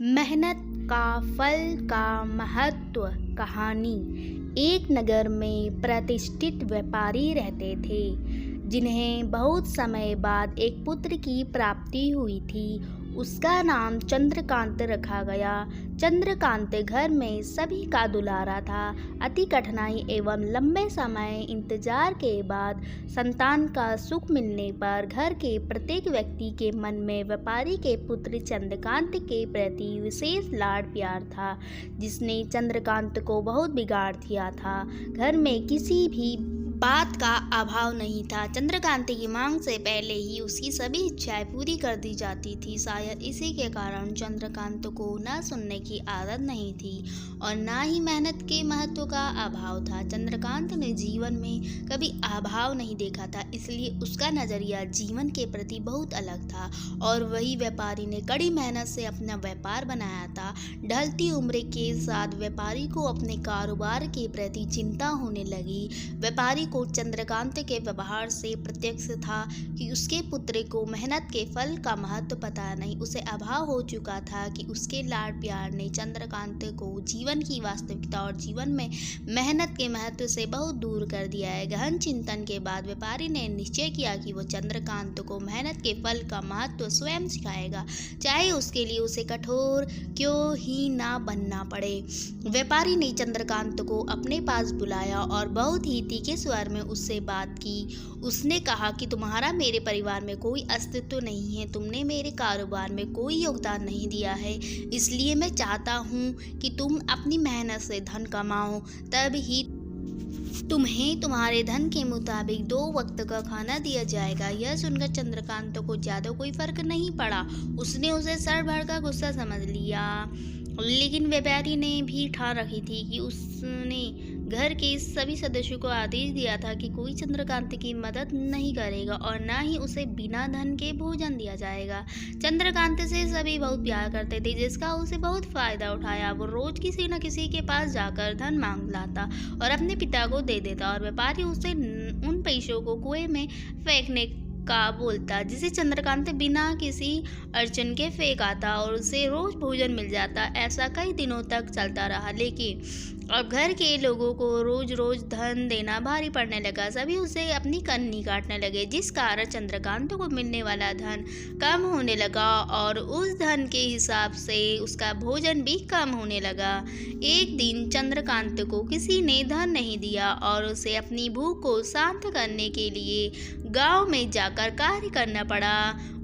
मेहनत का फल का महत्व कहानी। एक नगर में प्रतिष्ठित व्यापारी रहते थे जिन्हें बहुत समय बाद एक पुत्र की प्राप्ति हुई थी। उसका नाम चंद्रकांत रखा गया। चंद्रकांत घर में सभी का दुलारा था। अति कठिनाई एवं लंबे समय इंतजार के बाद संतान का सुख मिलने पर घर के प्रत्येक व्यक्ति के मन में व्यापारी के पुत्र चंद्रकांत के प्रति विशेष लाड प्यार था, जिसने चंद्रकांत को बहुत बिगाड़ दिया था। घर में किसी भी बात का अभाव नहीं था। चंद्रकांत की मांग से पहले ही उसकी सभी इच्छाएं पूरी कर दी जाती थी। शायद इसी के कारण चंद्रकांत को न सुनने की आदत नहीं थी और ना ही मेहनत के महत्व का अभाव था। चंद्रकांत ने जीवन में कभी अभाव नहीं देखा था, इसलिए उसका नजरिया जीवन के प्रति बहुत अलग था। और वही व्यापारी ने कड़ी मेहनत से अपना व्यापार बनाया था। ढलती उम्र के साथ व्यापारी को अपने कारोबार के प्रति चिंता होने लगी। व्यापारी को चंद्रकांत के व्यवहार से प्रत्यक्ष था कि उसके पुत्र को मेहनत के फल का महत्व पता नहीं। उसे अभाव हो चुका था कि उसके लाड प्यार ने चंद्रकांत को जीवन की वास्तविकता और जीवन में मेहनत के महत्व से बहुत दूर कर दिया है। गहन चिंतन के बाद व्यापारी ने निश्चय किया कि वो चंद्रकांत को मेहनत के फल का महत्व स्वयं सिखाएगा, चाहे उसके लिए उसे कठोर क्यों ही ना बनना पड़े। व्यापारी ने चंद्रकांत को अपने पास बुलाया और बहुत ही तीखे स्वर में उससे बात की। उसने कहा कि तुम्हारा मेरे परिवार में कोई अस्तित्व नहीं है, तुमने मेरे कारोबार में कोई योगदान नहीं दिया है, इसलिए मैं चाहता हूँ कि तुम अपनी मेहनत से धन कमाओ, तब ही तुम्हें तुम्हारे धन के मुताबिक 2 वक्त का खाना दिया जाएगा। यह सुनकर चंद्रकांत को ज्यादा कोई फर्क नहीं पड़ा। उसने उसे सर भर का गुस्सा समझ लिया, लेकिन व्यापारी ने भी ठान रखी थी कि उसने घर के सभी सदस्यों को आदेश दिया था कि कोई चंद्रकांत की मदद नहीं करेगा और ना ही उसे बिना धन के भोजन दिया जाएगा। चंद्रकांत से सभी बहुत प्यार करते थे, जिसका उसे बहुत फायदा उठाया। वो रोज किसी न किसी के पास जाकर धन मांग लाता और अपने पिता को दे देता और व्यापारी उसे उन पैसों को कुएं में फेंकने का बोलता, जिसे चंद्रकांत बिना किसी अड़चन के फेंक आता और उसे रोज भोजन मिल जाता। ऐसा कई दिनों तक चलता रहा, लेकिन अब घर के लोगों को रोज रोज धन देना भारी पड़ने लगा। सभी उसे अपनी कन्नी काटने लगे, जिस कारण चंद्रकांत को मिलने वाला धन कम होने लगा और उस धन के हिसाब से उसका भोजन भी कम होने लगा। एक दिन चंद्रकांत को किसी ने धन नहीं दिया और उसे अपनी भूख को शांत करने के लिए गांव में जाकर कार्य करना पड़ा।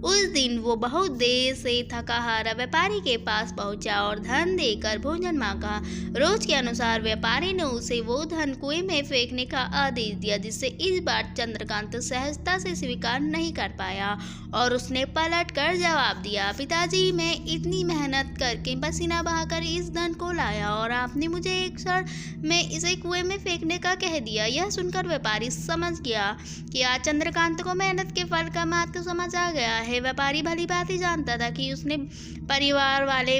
उस दिन वो बहुत देर से थका हारा व्यापारी के पास पहुंचा और धन देकर भोजन मांगा। रोज के अनुसार व्यापारी ने उसे वो धन कुएं में फेंकने का आदेश दिया, जिससे इस बार चंद्रकांत सहजता से स्वीकार नहीं कर पाया और उसने पलट कर जवाब दिया, पिताजी, मैं इतनी मेहनत करके पसीना बहाकर इस धन को लाया और आपने मुझे एक क्षण में इसे कुएं में फेंकने का कह दिया। यह सुनकर व्यापारी समझ गया कि आज चंद्रकांत को मेहनत के फल का महत्व समझ आ गया है। व्यापारी भली बात ही जानता था कि उसने परिवार वाले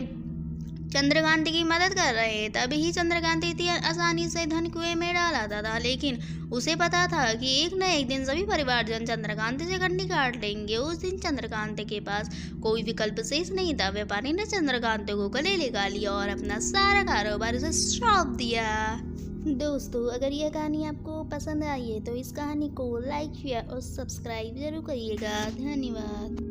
चंद्रकांत की मदद कर रहे हैं, तभी ही चंद्रकांत इतनी आसानी से धन कुएं में डालता था। लेकिन उसे पता था कि एक न एक दिन सभी परिवारजन चंद्रकांत से कन्नी काट लेंगे। उस दिन चंद्रकांत के पास कोई विकल्प शेष नहीं था। व्यापारी ने चंद्रकांत को गले लगा लिया और अपना सारा कारोबार उसे सौंप दिया। दोस्तों, अगर यह कहानी आपको पसंद आई है तो इस कहानी को लाइक, शेयर और सब्सक्राइब जरूर करिएगा। धन्यवाद।